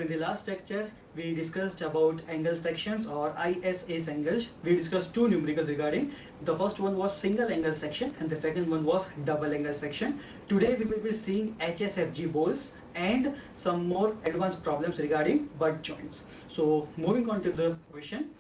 So in the last lecture, we discussed about angle sections or ISA angles. We discussed two numericals regarding. The first one was single angle section and the second one was double angle section. Today we will be seeing HSFG bolts and some more advanced problems regarding butt joints. So moving on to the question.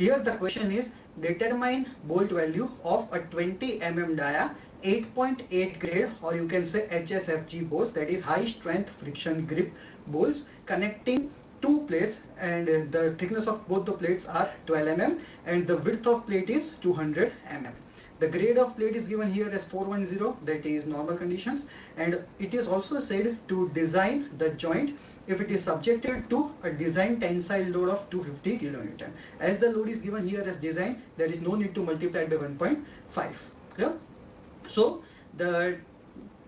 Here the question is, determine bolt value of a 20 mm dia 8.8 grade, or you can say HSFG bolts, that is high strength friction grip bolts connecting two plates, and the thickness of both the plates are 12 mm and the width of plate is 200 mm. The grade of plate is given here as 410, that is normal conditions, and it is also said to design the joint if it is subjected to a design tensile load of 250 kN. As the load is given here as design, there is no need to multiply by 1.5. Clear? So the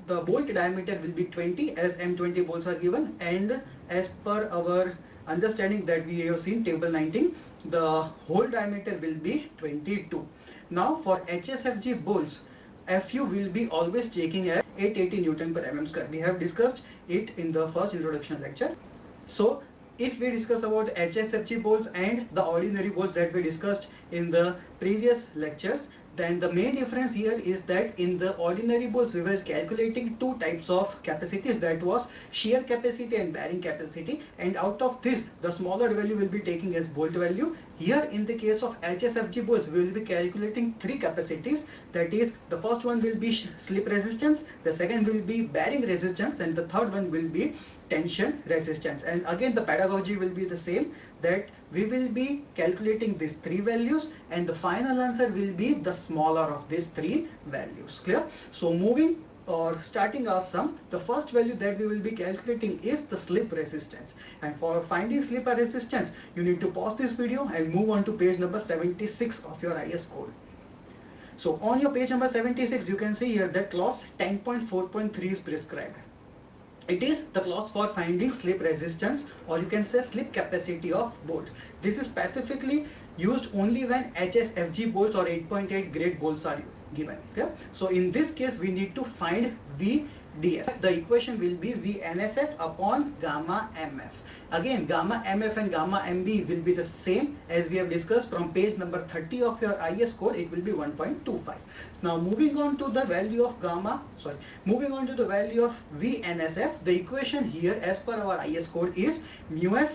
bolt diameter will be 20 as M20 bolts are given, and as per our understanding that we have seen table 19, the hole diameter will be 22. Now for HSFG bolts, FU will be always taking as 880 Newton per mm square. We have discussed it in the first introduction lecture. So if we discuss about HSFG bolts and the ordinary bolts that we discussed in the previous lectures, then the main difference here is that in the ordinary bolts we were calculating two types of capacities, that was shear capacity and bearing capacity, and out of this the smaller value will be taking as bolt value. Here in the case of HSFG bolts we will be calculating three capacities, that is the first one will be slip resistance, the second will be bearing resistance, and the third one will be tension resistance. And again the pedagogy will be the same, that we will be calculating these three values and the final answer will be the smaller of these three values. Clear? So moving or starting our sum, the first value that we will be calculating is the slip resistance, and for finding slip resistance you need to pause this video and move on to page number 76 of your IS code. So on your page number 76 you can see here that clause 10.4.3 is prescribed. It is the clause for finding slip resistance, or you can say slip capacity of bolt. This is specifically used only when HSFG bolts or 8.8 grade bolts are given. Okay? So in this case we need to find VDF. The equation will be VNSF upon gamma MF. Again, gamma MF and gamma MB will be the same as we have discussed from page number 30 of your IS code. It will be 1.25. Now moving on to the value of moving on to the value of VNSF, the equation here as per our IS code is mu F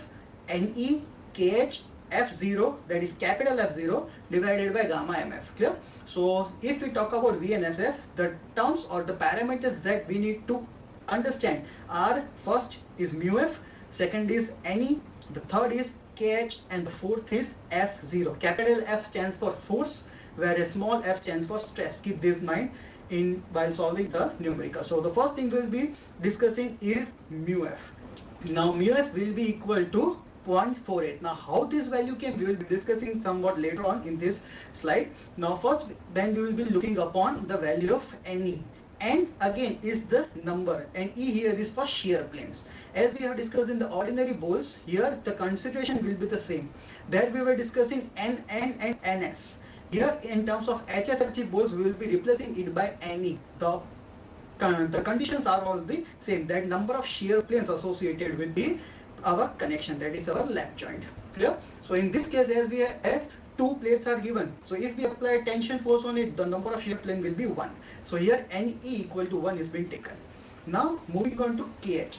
Ne KH F0, that is capital F0 divided by gamma MF. Clear? So if we talk about VNSF, the terms or the parameters that we need to understand are, first is mu F, second is Ne, the third is KH, and the fourth is F0. Capital F stands for force, whereas small f stands for stress. Keep this in mind while solving the numerical. So the first thing we'll be discussing is mu F. Now mu F will be equal to 0.48. Now how this value came, we will be discussing somewhat later on in this slide. Now first then we will be looking upon the value of Ne. N again is the number, and E here is for shear planes. As we have discussed in the ordinary bolts, here the consideration will be the same. There we were discussing NN and NS. Here in terms of HSFG bolts we will be replacing it by Ne. The conditions are all the same, that number of shear planes associated with our connection, that is our lap joint. Clear? So in this case, as two plates are given, so if we apply tension force on it, the number of shear plane will be 1. So here Ne equal to 1 is being taken. Now moving on to KH.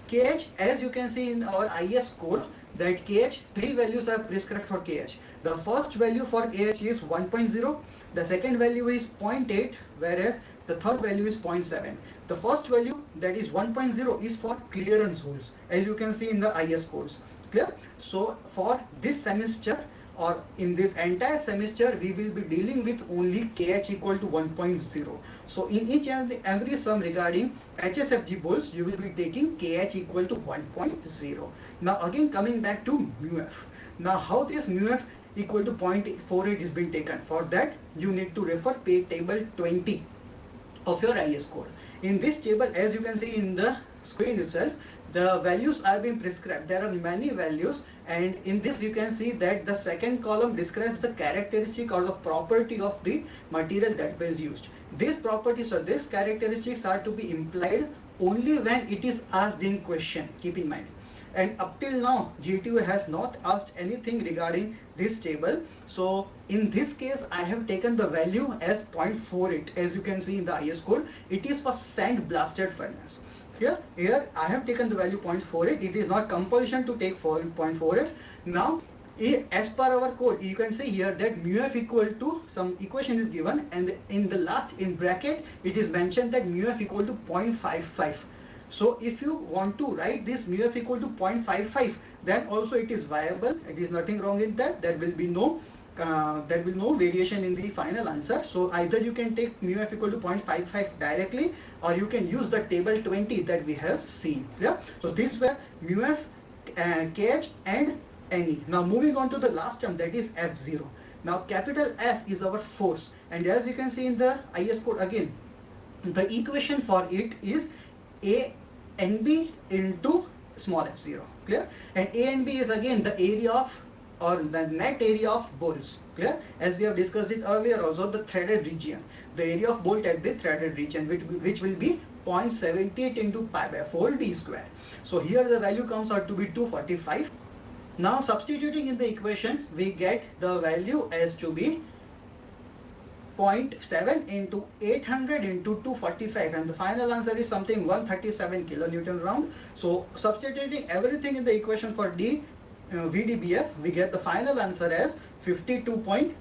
KH, as you can see in our IS code, that KH, three values are prescribed for KH. The first value for KH is 1.0, the second value is 0.8, whereas the third value is 0.7. The first value, that is 1.0, is for clearance holes, as you can see in the IS codes. Clear? So for this semester or in this entire semester we will be dealing with only KH equal to 1.0. So in each and every sum regarding HSFG bolts you will be taking KH equal to 1.0. Now again coming back to mu F. Now how this mu F equal to 0.48 is being taken? For that you need to refer page table 20 of your IS code. In this table, as you can see in the screen itself, the values are being prescribed. There are many values, and in this you can see that the second column describes the characteristic or the property of the material that was used. These properties or these characteristics are to be implied only when it is asked in question. Keep in mind. and up till now GTU has not asked anything regarding this table. So in this case I have taken the value as 0.48. As you can see in the IS code, it is for sand blasted furnace. Here I have taken the value 0.48. It is not compulsion to take 0.48. Now as per our code, you can see here that mu f equal to some equation is given, and in the last in bracket it is mentioned that mu f equal to 0.55. So if you want to write this mu f equal to 0.55, then also it is viable. It is nothing wrong in that. There will be no variation in the final answer. So either you can take mu f equal to 0.55 directly, or you can use the table 20 that we have seen. Yeah. So these were mu f, kh and Ne. Now moving on to the last term, that is F0. Now capital F is our force, and as you can see in the IS code again, the equation for it is A and B into small f0. Clear? And A and B is again the area of, or the net area of bolts. Clear? As we have discussed it earlier also, the threaded region, the area of bolt at the threaded region, which will be 0.78 into pi by 4 d square. So here the value comes out to be 245. Now substituting in the equation, we get the value as to be 0.7 into 800 into 245, and the final answer is something 137 kilonewton round. So substituting everything in the equation for VDBF, we get the final answer as 52.68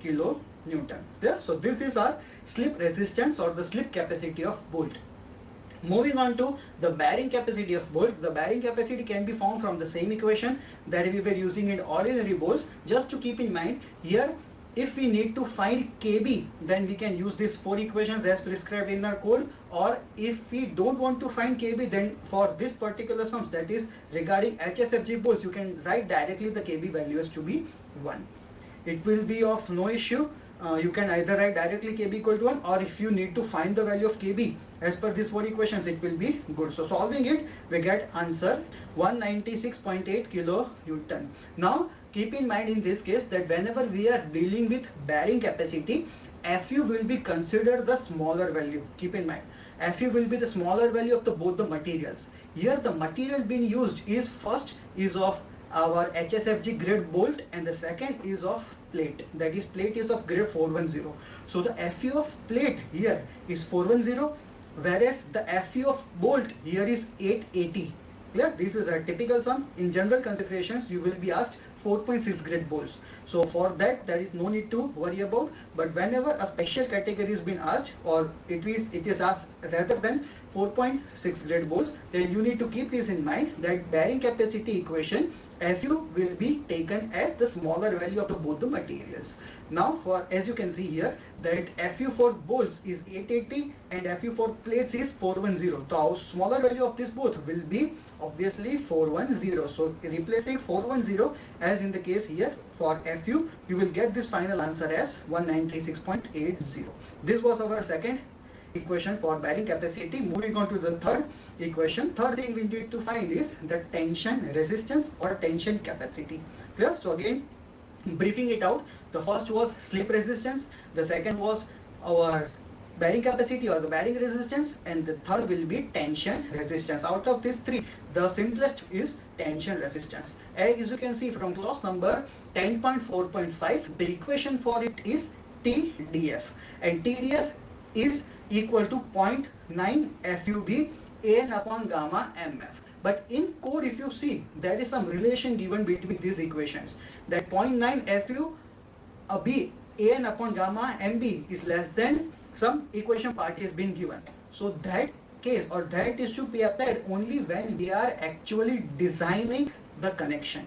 kilonewton. Yeah? So this is our slip resistance or the slip capacity of bolt. Moving on to the bearing capacity of bolt. The bearing capacity can be found from the same equation that we were using in ordinary bolts. Just to keep in mind, here if we need to find KB, then we can use these 4 equations as prescribed in our code, or if we don't want to find KB, then for this particular sums, that is regarding HSFG bolts, you can write directly the KB value as to be 1. It will be of no issue. You can either write directly KB equal to 1, or if you need to find the value of KB as per these 4 equations, it will be good. So solving it, we get answer 196.8 kilonewton. Now keep in mind in this case that whenever we are dealing with bearing capacity, Fu will be considered the smaller value. Keep in mind, Fu will be the smaller value of both the materials. Here the material being used is first is of our HSFG grade bolt, and the second is of plate, that is plate is of grade 410. So the Fu of plate here is 410, whereas the Fu of bolt here is 880. Yes, this is a typical sum. In general considerations, you will be asked 4.6 grade bolts. So for that, there is no need to worry about. But whenever a special category is being asked, or it is asked rather than 4.6 grade bolts, then you need to keep this in mind that bearing capacity equation, Fu will be taken as the smaller value of both the materials. Now as you can see here, that Fu for bolts is 880 and Fu for plates is 410. So our smaller value of this both will be obviously 410. So replacing 410 as in the case here for Fu, you will get this final answer as 196.80. This was our second equation for bearing capacity. Moving on to the third equation. Third thing we need to find is the tension resistance or tension capacity. Clear? So again, briefing it out, the first was slip resistance, the second was our bearing capacity or the bearing resistance, and the third will be tension resistance. Out of these 3, the simplest is tension resistance. As you can see from clause number 10.4.5, the equation for it is TDF, and TDF is equal to 0.9 FUB An upon gamma mf. But in code, if you see, there is some relation given between these equations, that 0.9 FUB An upon gamma mb is less than some equation part is being given. So that case, or that is to be applied only when we are actually designing the connection.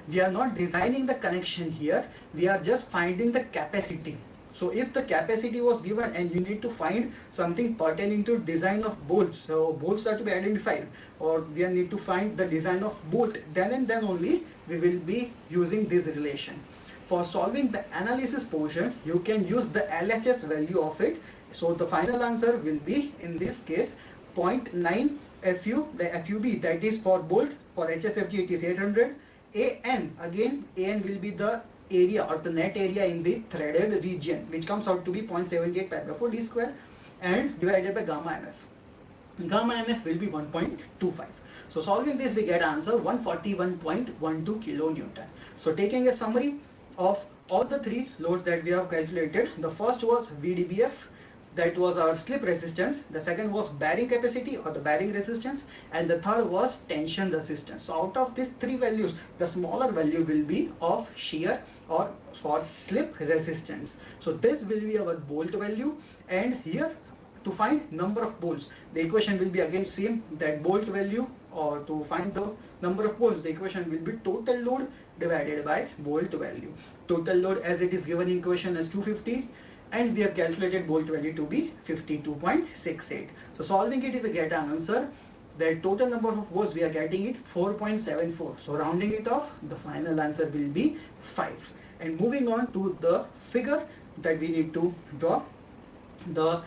We are not designing the connection here, we are just finding the capacity. So if the capacity was given and you need to find something pertaining to design of bolts, so bolts are to be identified, or we need to find the design of bolt, then and then only we will be using this relation. For solving the analysis portion, you can use the LHS value of it. So the final answer will be, in this case, 0.9 FU, the FUB, that is for bolt. For HSFG it is 800. An, again An will be the area or the net area in the threaded region, which comes out to be 0.78 pi by 4 d square, and divided by gamma mf. gamma mf will be 1.25. So solving this, we get answer 141.12 kilonewton. So taking a summary of all the three loads that we have calculated, the first was VDBF, that was our slip resistance, the second was bearing capacity or the bearing resistance, and the third was tension resistance. So out of these three values, the smaller value will be of shear or for slip resistance. So this will be our bolt value, and here to find number of bolts, the equation will be again same, that bolt value, or to find the number of bolts, the equation will be total load divided by bolt value. Total load as it is given in equation as 250, and we have calculated bolt value to be 52.68. So solving it, if we get an answer, the total number of bolts we are getting it 4.74. So rounding it off, the final answer will be 5. And moving on to the figure that we need to draw, the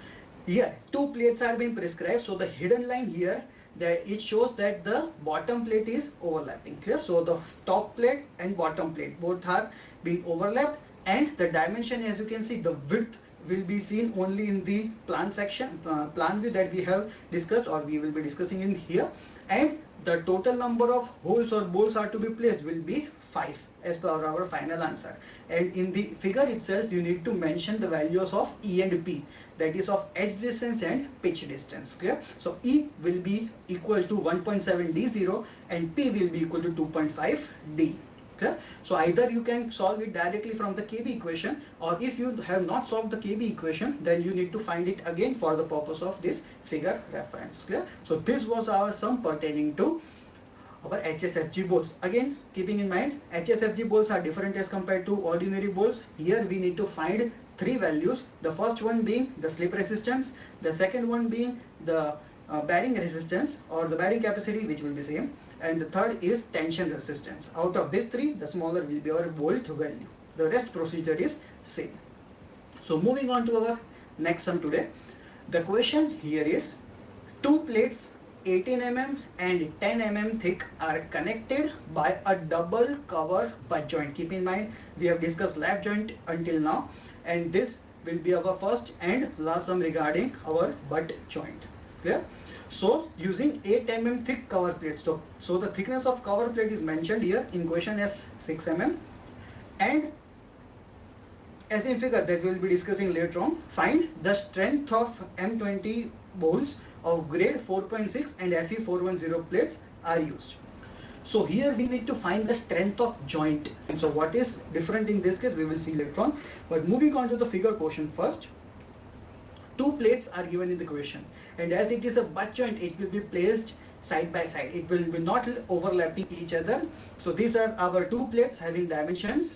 here two plates are being prescribed. So the hidden line here, that it shows that the bottom plate is overlapping. Clear? So the top plate and bottom plate both are being overlapped, and the dimension, as you can see, the width will be seen only in the plan section, plan view that we have discussed, or we will be discussing in here, and the total number of holes or bolts are to be placed will be 5 as per our final answer. And in the figure itself, you need to mention the values of E and P, that is of edge distance and pitch distance. Clear? So E will be equal to 1.7 D0 and P will be equal to 2.5 D. Okay? So either you can solve it directly from the KB equation, or if you have not solved the KB equation, then you need to find it again for the purpose of this figure reference. Clear? So this was our sum pertaining to our HSFG bolts. Again, keeping in mind, HSFG bolts are different as compared to ordinary bolts. Here we need to find three values. The first one being the slip resistance, the second one being the bearing resistance or the bearing capacity, which will be same, and the third is tension resistance. Out of these three, the smaller will be our bolt value. The rest procedure is same. So moving on to our next sum today. The question here is, two plates 18 mm and 10 mm thick are connected by a double cover butt joint. Keep in mind, we have discussed lap joint until now, and this will be our first and last sum regarding our butt joint. Clear? So using 8 mm thick cover plates, so the thickness of cover plate is mentioned here in question as 6 mm, and as in figure that we will be discussing later on, find the strength of M20 bolts of grade 4.6 and Fe410 plates are used. So here we need to find the strength of joint. And so what is different in this case, we will see later on. But moving on to the figure question first. Two plates are given in the question, and as it is a butt joint, it will be placed side by side. It will be not overlapping each other. So these are our two plates having dimensions.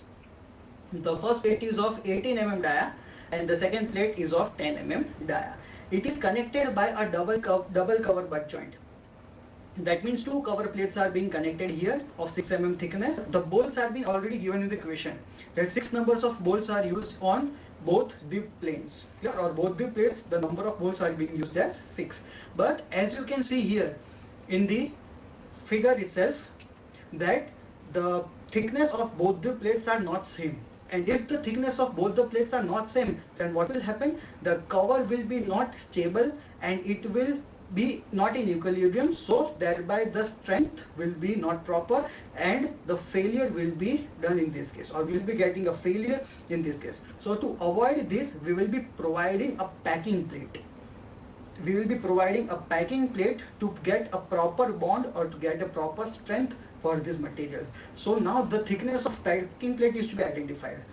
The first plate is of 18 mm dia and the second plate is of 10 mm dia. It is connected by a double cover butt joint. That means two cover plates are being connected here of 6 mm thickness. The bolts are being already given in the question. That 6 numbers of bolts are used on both the planes, or both the plates. The number of bolts are being used as 6. But as you can see here in the figure itself, that the thickness of both the plates are not same. And if the thickness of both the plates are not same, then what will happen? The cover will be not stable and it will be not in equilibrium, so thereby the strength will be not proper and the failure will be done in this case, or we will be getting a failure in this case. So to avoid this, we will be providing a packing plate. We will be providing a packing plate to get a proper bond or to get a proper strength for this material. So now the thickness of packing plate is to be identified.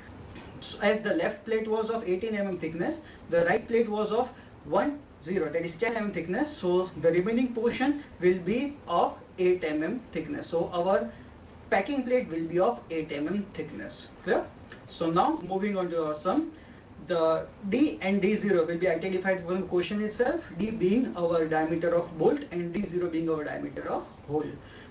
So as the left plate was of 18 mm thickness, the right plate was of 10, that is 10 mm thickness. So the remaining portion will be of 8 mm thickness. So our packing plate will be of 8 mm thickness. Clear? So now moving on to our sum. The D and D0 will be identified from the question itself, D being our diameter of bolt and D0 being our diameter of hole.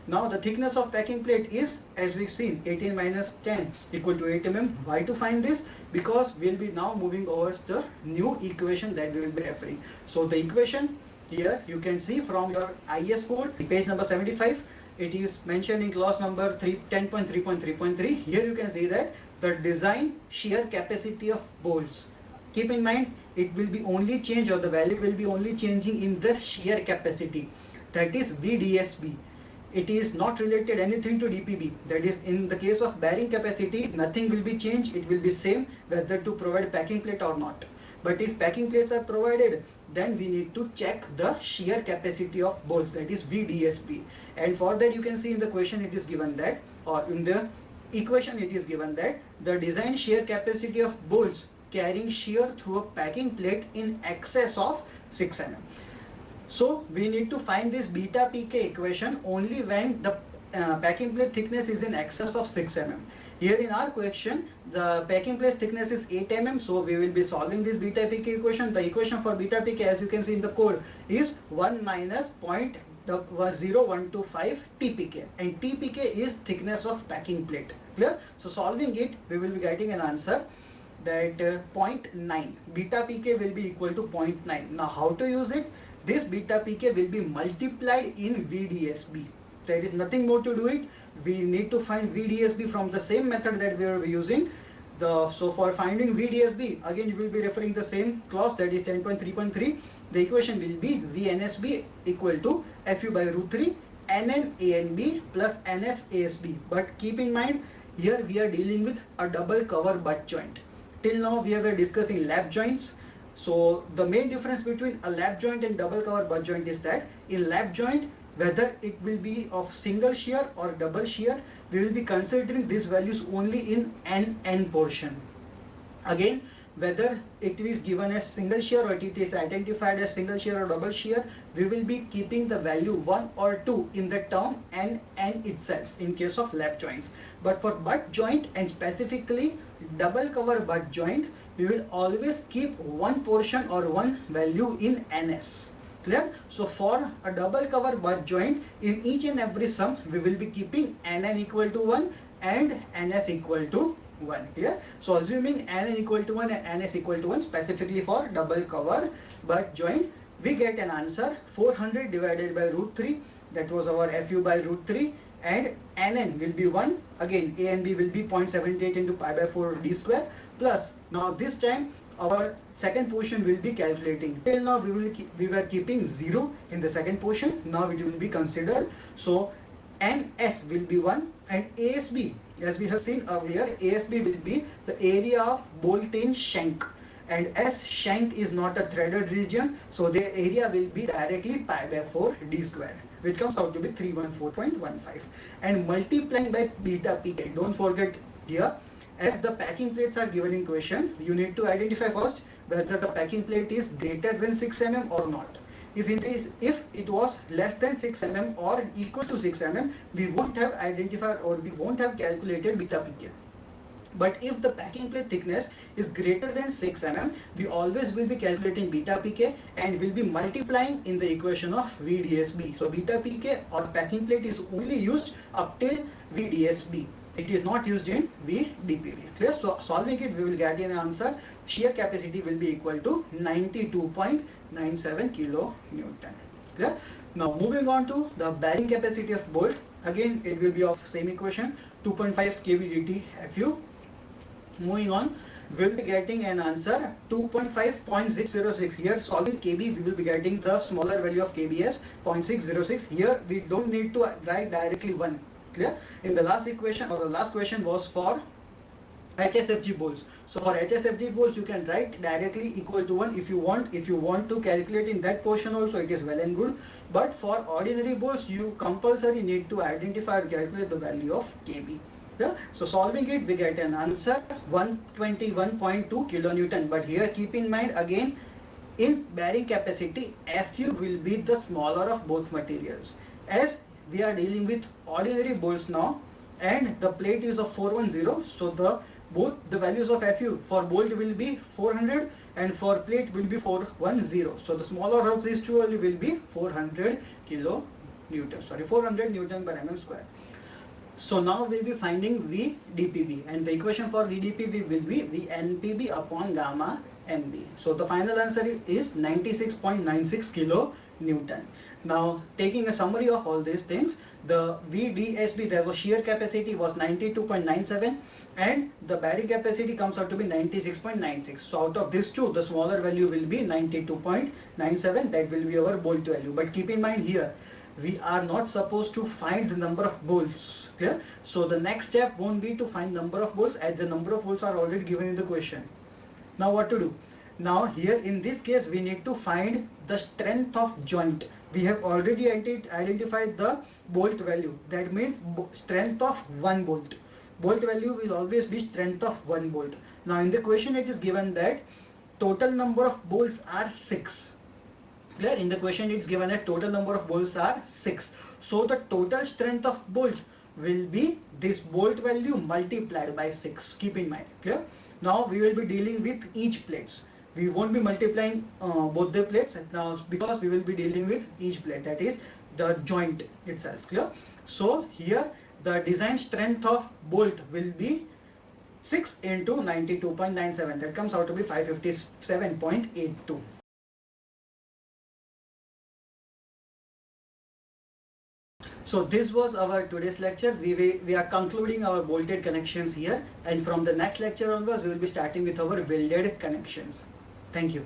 Now the thickness of packing plate is, as we've seen, 18 minus 10 equal to 8 mm. Why to find this? Because we'll be now moving over the new equation that we will be referring. So the equation here you can see from your IS code, page number 75. It is mentioned in clause number 10.3.3.3. Here you can see that the design shear capacity of bolts keep in mind it will be only change, or the value will be only changing in the shear capacity, that is VDSB. It is not related anything to DPB. That is, in the case of bearing capacity, nothing will be changed. It will be same whether to provide packing plate or not. But if packing plates are provided, then we need to check the shear capacity of bolts, that is VDSB. And for that, you can see in the question it is given that, or in the equation it is given that the design shear capacity of bolts carrying shear through a packing plate in excess of 6 mm. So we need to find this beta pk equation only when the packing plate thickness is in excess of 6 mm. Here in our question, the packing plate thickness is 8 mm, so we will be solving this beta pk equation. The equation for beta pk, as you can see in the code, is 1 minus 0.0125 tpk, and tpk is thickness of packing plate. Clear? So solving it, we will be getting an answer that 0.9. Beta pk will be equal to 0.9. Now how to use it? This beta pk will be multiplied in VDSB. There is nothing more to do it. We need to find VDSB from the same method that we are using. So for finding VDSB, again you will be referring the same clause, that is 10.3.3. The equation will be VNSB equal to FU by root 3 NN ANB plus NS ASB. But keep in mind, here we are dealing with a double cover butt joint. Till now we were discussing lap joints. So the main difference between a lap joint and double cover butt joint is that in lap joint, whether it will be of single shear or double shear, we will be considering these values only in NN portion. Again, whether it is given as single shear or it is identified as single shear or double shear, we will be keeping the value 1 or 2 in the term NN itself in case of lap joints. But for butt joint, and specifically double cover butt joint, we will always keep one portion or one value in NS. Clear? So for a double cover butt joint, in each and every sum we will be keeping NN equal to 1 and NS equal to 1. Clear? So assuming NN equal to 1 and NS equal to 1 specifically for double cover butt joint, we get an answer 400 divided by root 3, that was our FU by root 3, and NN will be 1. Again A and B will be 0.78 into pi by 4 d square, plus now this time our second portion will be calculating. Till now we were keeping 0 in the second portion. Now it will be considered. So NS will be 1 and ASB, as we have seen earlier, ASB will be the area of bolt in shank, and as shank is not a threaded region, so the area will be directly pi by 4 d square, which comes out to be 314.15, and multiplying by beta pk. Don't forget here, as the packing plates are given in question, you need to identify first whether the packing plate is greater than 6 mm or not. If it was less than 6 mm or equal to 6 mm, we won't have identified or we won't have calculated beta pk. But if the packing plate thickness is greater than 6 mm, we always will be calculating beta pk and will be multiplying in the equation of VDSB. So beta pk or packing plate is only used up till VDSB. It is not used in VDPB. Clear? So solving it, we will get an answer. Shear capacity will be equal to 92.97 kilonewton. Clear? Now moving on to the bearing capacity of bolt. Again, it will be of same equation, 2.5 kb dt Fu. Moving on, we will be getting an answer 2.5.606. Here solving kb, we will be getting the smaller value of kb as 0.606. Here we don't need to write directly 1. Clear? In the last equation or the last question was for HSFG bolts. So for HSFG bolts, you can write directly equal to 1 if you want. If you want to calculate in that portion also, it is well and good. But for ordinary bolts, you compulsory need to identify or calculate the value of kb. Yeah? So solving it, we get an answer 121.2 kilonewton. But here keep in mind again, in bearing capacity, Fu will be the smaller of both materials. As we are dealing with ordinary bolts now, and the plate is of 410, so both the values of Fu for bolt will be 400 and for plate will be 410. So the smaller of these two value will be 400 Newton per mm square. So now we'll be finding VDPB, and the equation for VDPB will be VNPB upon gamma MB. So the final answer is 96.96 kilo Newton. Now taking a summary of all these things, the VDSB, there was shear capacity was 92.97 and the bearing capacity comes out to be 96.96. So out of these two, the smaller value will be 92.97, that will be our bolt value. But keep in mind here, we are not supposed to find the number of bolts, clear? So the next step won't be to find number of bolts, as the number of bolts are already given in the question. Now what to do? Now here in this case we need to find the strength of joint. We have already identified the bolt value, that means strength of one bolt. Bolt value will always be strength of one bolt. Now in the question it is given that total number of bolts are 6. Clear? In the question it's given that total number of bolts are 6. So the total strength of bolts will be this bolt value multiplied by 6. Keep in mind. Clear? Now we will be dealing with each plates. We won't be multiplying both the plates now, because we will be dealing with each plate, that is the joint itself. Clear? So here the design strength of bolt will be 6 into 92.97, that comes out to be 557.82. So this was our today's lecture. We are concluding our bolted connections here, and from the next lecture onwards we will be starting with our welded connections. Thank you.